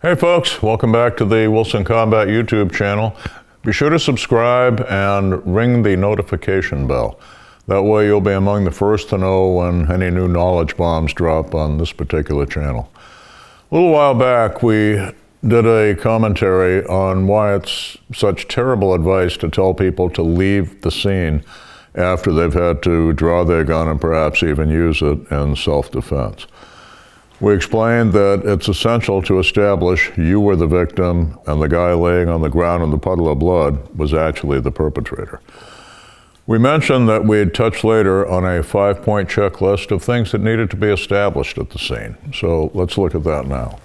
Hey folks, welcome back to the Wilson Combat YouTube channel. Be sure to subscribe and ring the notification bell. That way you'll be among the first to know when any new knowledge bombs drop on this particular channel. A little while back we did a commentary on why it's such terrible advice to tell people to leave the scene after they've had to draw their gun and perhaps even use it in self-defense. We explained that it's essential to establish you were the victim and the guy laying on the ground in the puddle of blood was actually the perpetrator. We mentioned that we'd touch later on a 5-point checklist of things that needed to be established at the scene. So let's look at that now.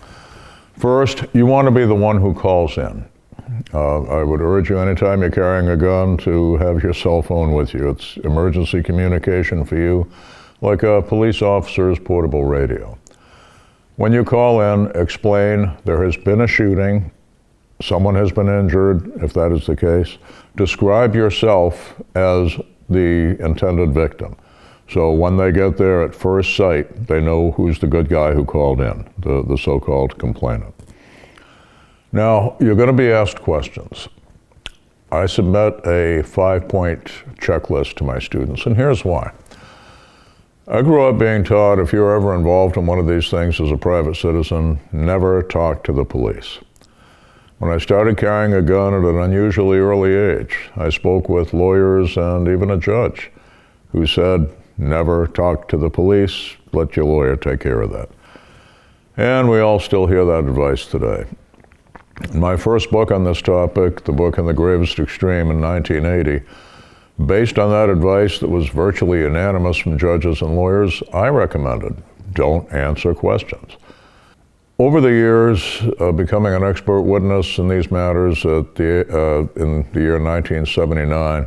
First, you want to be the one who calls in. I would urge you anytime you're carrying a gun to have your cell phone with you. It's emergency communication for you, like a police officer's portable radio. When you call in, explain there has been a shooting, someone has been injured, if that is the case. Describe yourself as the intended victim. So when they get there at first sight, they know who's the good guy who called in, the so-called complainant. Now, you're going to be asked questions. I submit a 5-point checklist to my students, and here's why. I grew up being taught if you're ever involved in one of these things as a private citizen, never talk to the police. When I started carrying a gun at an unusually early age, I spoke with lawyers and even a judge who said, never talk to the police, let your lawyer take care of that. And we all still hear that advice today. In my first book on this topic, the book on the Gravest Extreme in 1980, based on that advice that was virtually unanimous from judges and lawyers, I recommended don't answer questions. Over the years, becoming an expert witness in these matters in the year 1979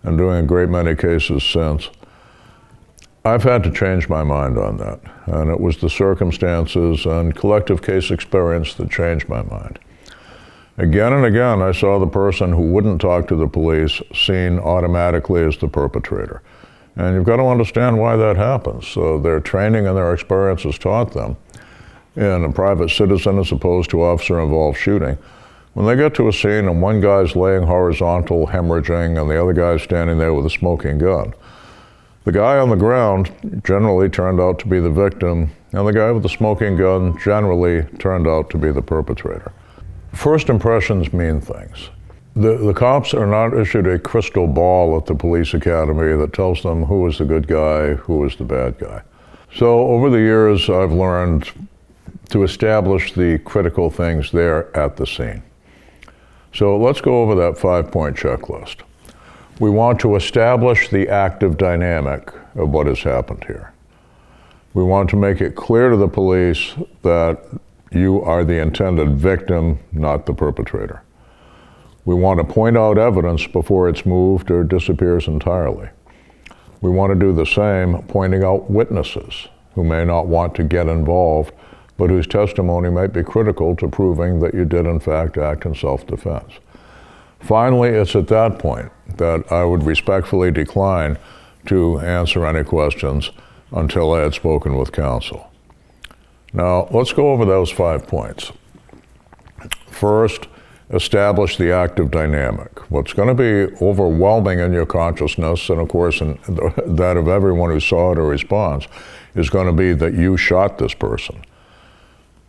and doing a great many cases since, I've had to change my mind on that. And it was the circumstances and collective case experience that changed my mind. Again and again, I saw the person who wouldn't talk to the police seen automatically as the perpetrator. And you've got to understand why that happens. So their training and their experience has taught them, in a private citizen as opposed to officer-involved shooting, when they get to a scene and one guy's laying horizontal, hemorrhaging, and the other guy's standing there with a smoking gun, the guy on the ground generally turned out to be the victim, and the guy with the smoking gun generally turned out to be the perpetrator. First impressions mean things. The cops are not issued a crystal ball at the police academy that tells them who is the good guy, who is the bad guy. So over the years, I've learned to establish the critical things there at the scene. So let's go over that 5-point checklist. We want to establish the active dynamic of what has happened here. We want to make it clear to the police that you are the intended victim, not the perpetrator. We want to point out evidence before it's moved or disappears entirely. We want to do the same, pointing out witnesses who may not want to get involved, but whose testimony might be critical to proving that you did in fact act in self-defense. Finally, it's at that point that I would respectfully decline to answer any questions until I had spoken with counsel. Now, let's go over those 5 points. First, establish the active dynamic. What's going to be overwhelming in your consciousness, and of course in that of everyone who saw it or responds, is going to be that you shot this person.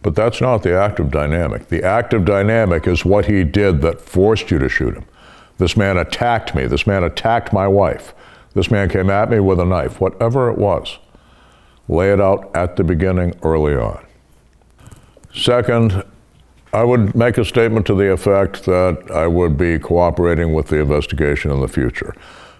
But that's not the active dynamic. The active dynamic is what he did that forced you to shoot him. This man attacked me. This man attacked my wife. This man came at me with a knife. Whatever it was, lay it out at the beginning, early on. Second, I would make a statement to the effect that I would be cooperating with the investigation in the future.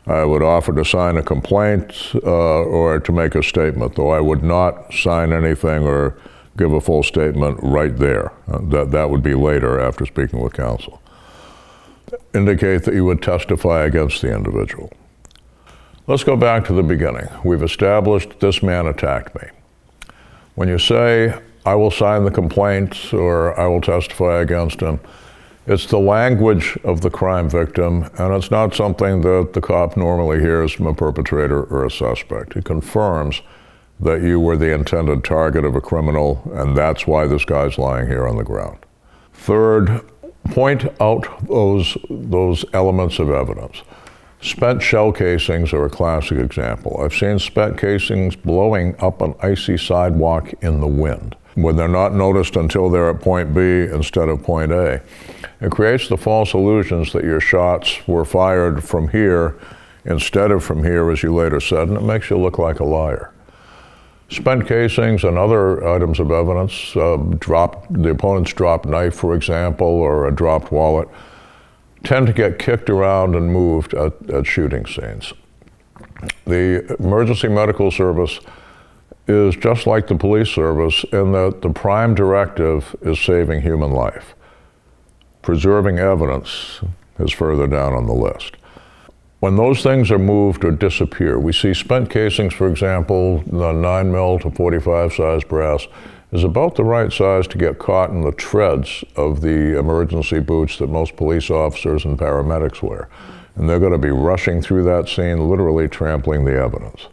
I would offer to sign a complaint or to make a statement, though I would not sign anything or give a full statement right there. That would be later after speaking with counsel. Indicate that you would testify against the individual. Let's go back to the beginning. We've established this man attacked me. When you say, I will sign the complaint or I will testify against him, it's the language of the crime victim, and it's not something that the cop normally hears from a perpetrator or a suspect. It confirms that you were the intended target of a criminal, and that's why this guy's lying here on the ground. Third, point out those elements of evidence. Spent shell casings are a classic example. I've seen spent casings blowing up an icy sidewalk in the wind, when they're not noticed until they're at point B instead of point A. It creates the false illusions that your shots were fired from here instead of from here, as you later said, and it makes you look like a liar. Spent casings and other items of evidence, the opponent's dropped knife, for example, or a dropped wallet, tend to get kicked around and moved at shooting scenes. The emergency medical service is just like the police service in that the prime directive is saving human life. Preserving evidence is further down on the list. When those things are moved or disappear, we see spent casings, for example, the 9mm to 45 size brass is about the right size to get caught in the treads of the emergency boots that most police officers and paramedics wear. And they're going to be rushing through that scene, literally trampling the evidence.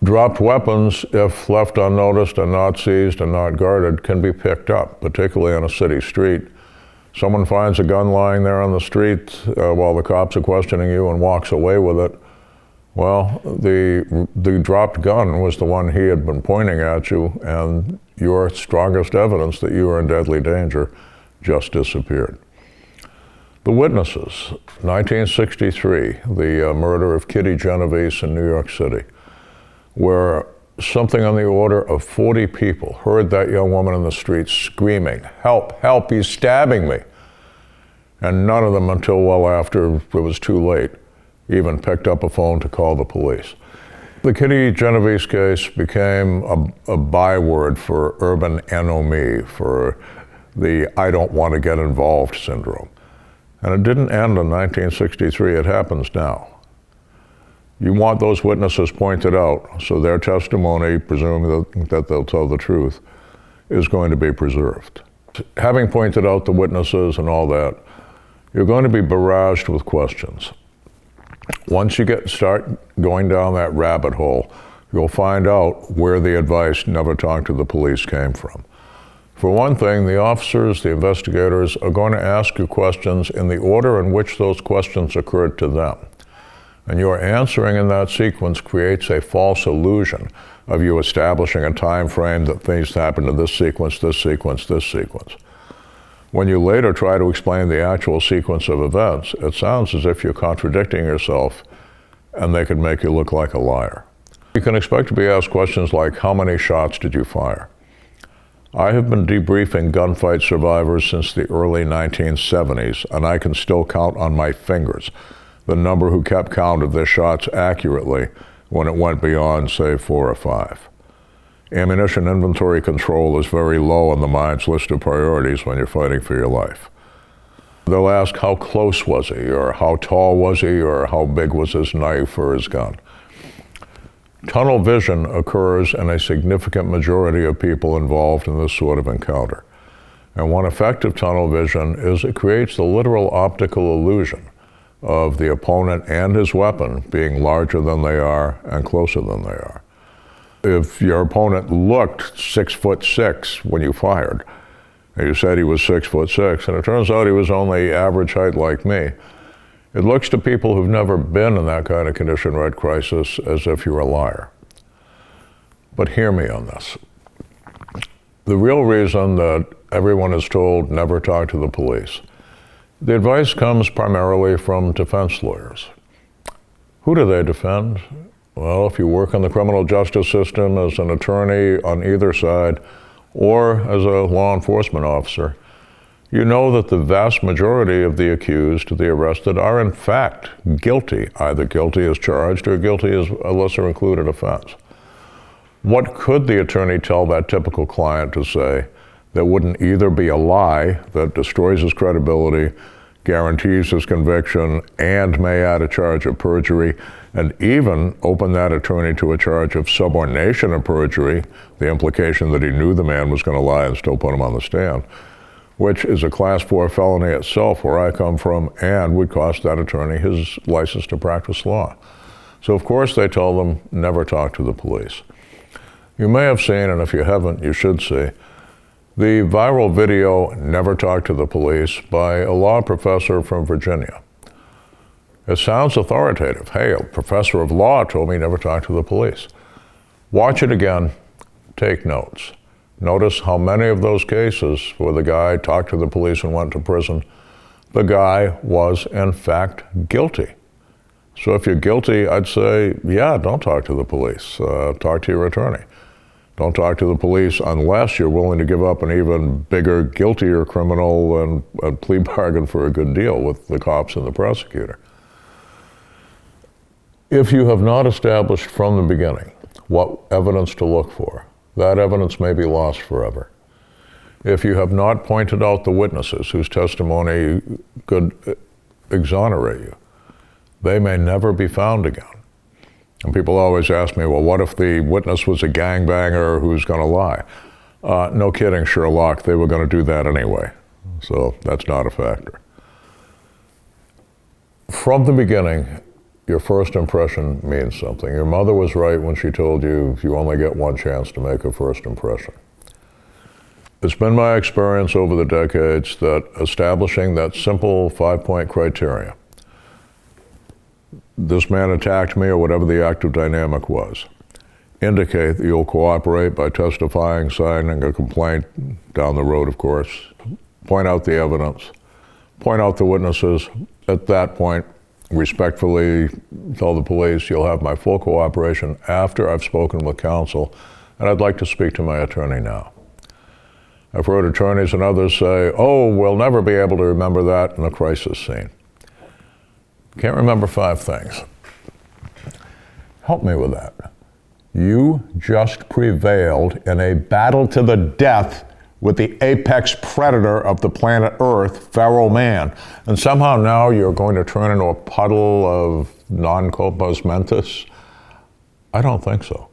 Dropped weapons, if left unnoticed and not seized and not guarded, can be picked up, particularly on a city street. Someone finds a gun lying there on the street while the cops are questioning you and walks away with it. Well, the dropped gun was the one he had been pointing at you, and your strongest evidence that you were in deadly danger just disappeared. The witnesses, 1963, the murder of Kitty Genovese in New York City, where something on the order of 40 people heard that young woman in the street screaming, "Help, help, he's stabbing me." And none of them, until well after it was too late, even picked up a phone to call the police. The Kitty Genovese case became a byword for urban ennui, for the "I don't want to get involved" syndrome. And it didn't end in 1963, it happens now. You want those witnesses pointed out, so their testimony, presuming that they'll tell the truth, is going to be preserved. Having pointed out the witnesses and all that, you're going to be barraged with questions. Once you start going down that rabbit hole, you'll find out where the advice "never talk to the police" came from. For one thing, the officers, the investigators, are going to ask you questions in the order in which those questions occurred to them. And your answering in that sequence creates a false illusion of you establishing a time frame that things happen in this sequence, this sequence, this sequence. When you later try to explain the actual sequence of events, it sounds as if you're contradicting yourself, and they can make you look like a liar. You can expect to be asked questions like, how many shots did you fire? I have been debriefing gunfight survivors since the early 1970s, and I can still count on my fingers the number who kept count of their shots accurately when it went beyond, say, 4 or 5. Ammunition inventory control is very low on the mind's list of priorities when you're fighting for your life. They'll ask, how close was he, or how tall was he, or how big was his knife or his gun? Tunnel vision occurs in a significant majority of people involved in this sort of encounter. And one effect of tunnel vision is it creates the literal optical illusion of the opponent and his weapon being larger than they are and closer than they are. If your opponent looked 6'6" when you fired, and you said he was 6'6", and it turns out he was only average height like me, it looks to people who've never been in that kind of condition red crisis as if you're a liar. But hear me on this. The real reason that everyone is told never talk to the police, the advice comes primarily from defense lawyers. Who do they defend? Well, if you work in the criminal justice system as an attorney on either side or as a law enforcement officer, you know that the vast majority of the accused, the arrested, are in fact guilty, either guilty as charged or guilty as a lesser included offense. What could the attorney tell that typical client to say that wouldn't either be a lie that destroys his credibility, guarantees his conviction, and may add a charge of perjury, and even open that attorney to a charge of subornation of perjury, the implication that he knew the man was going to lie and still put him on the stand, which is a Class 4 felony itself where I come from and would cost that attorney his license to practice law. So of course they tell them never talk to the police. You may have seen, and if you haven't, you should see, The viral video, "Never Talk to the Police," by a law professor from Virginia. It sounds authoritative. Hey, a professor of law told me never talk to the police. Watch it again, take notes. Notice how many of those cases where the guy talked to the police and went to prison, the guy was in fact guilty. So if you're guilty, I'd say, yeah, don't talk to the police. Talk to your attorney. Don't talk to the police unless you're willing to give up an even bigger, guiltier criminal and plea bargain for a good deal with the cops and the prosecutor. If you have not established from the beginning what evidence to look for, that evidence may be lost forever. If you have not pointed out the witnesses whose testimony could exonerate you, they may never be found again. And people always ask me, well, what if the witness was a gangbanger who's going to lie? No kidding, Sherlock, they were going to do that anyway. So that's not a factor. From the beginning, your first impression means something. Your mother was right when she told you you only get one chance to make a first impression. It's been my experience over the decades that establishing that simple 5-point criteria, this man attacked me or whatever the active dynamic was, indicate that you'll cooperate by testifying, signing a complaint down the road, of course, point out the evidence, point out the witnesses. At that point, respectfully tell the police you'll have my full cooperation after I've spoken with counsel, and I'd like to speak to my attorney now. I've heard attorneys and others say, oh, we'll never be able to remember that in a crisis scene. Can't remember 5 things. Help me with that. You just prevailed in a battle to the death with the apex predator of the planet Earth, feral man. And somehow now you're going to turn into a puddle of non culpos mentis? I don't think so.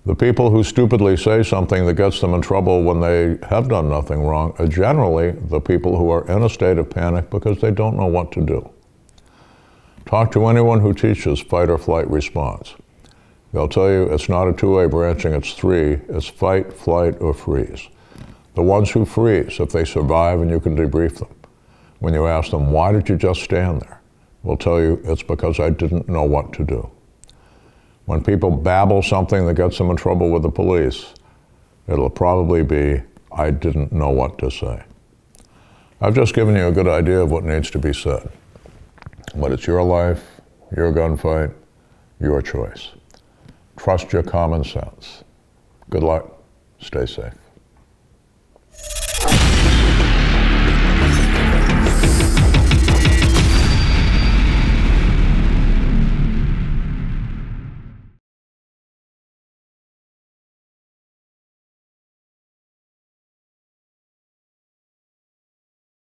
The people who stupidly say something that gets them in trouble when they have done nothing wrong are generally the people who are in a state of panic because they don't know what to do. Talk to anyone who teaches fight or flight response. They'll tell you it's not a two-way branching, it's 3. It's fight, flight, or freeze. The ones who freeze, if they survive and you can debrief them, when you ask them, why did you just stand there? Will tell you it's because I didn't know what to do. When people babble something that gets them in trouble with the police, it'll probably be, I didn't know what to say. I've just given you a good idea of what needs to be said. But it's your life, your gunfight, your choice. Trust your common sense. Good luck. Stay safe.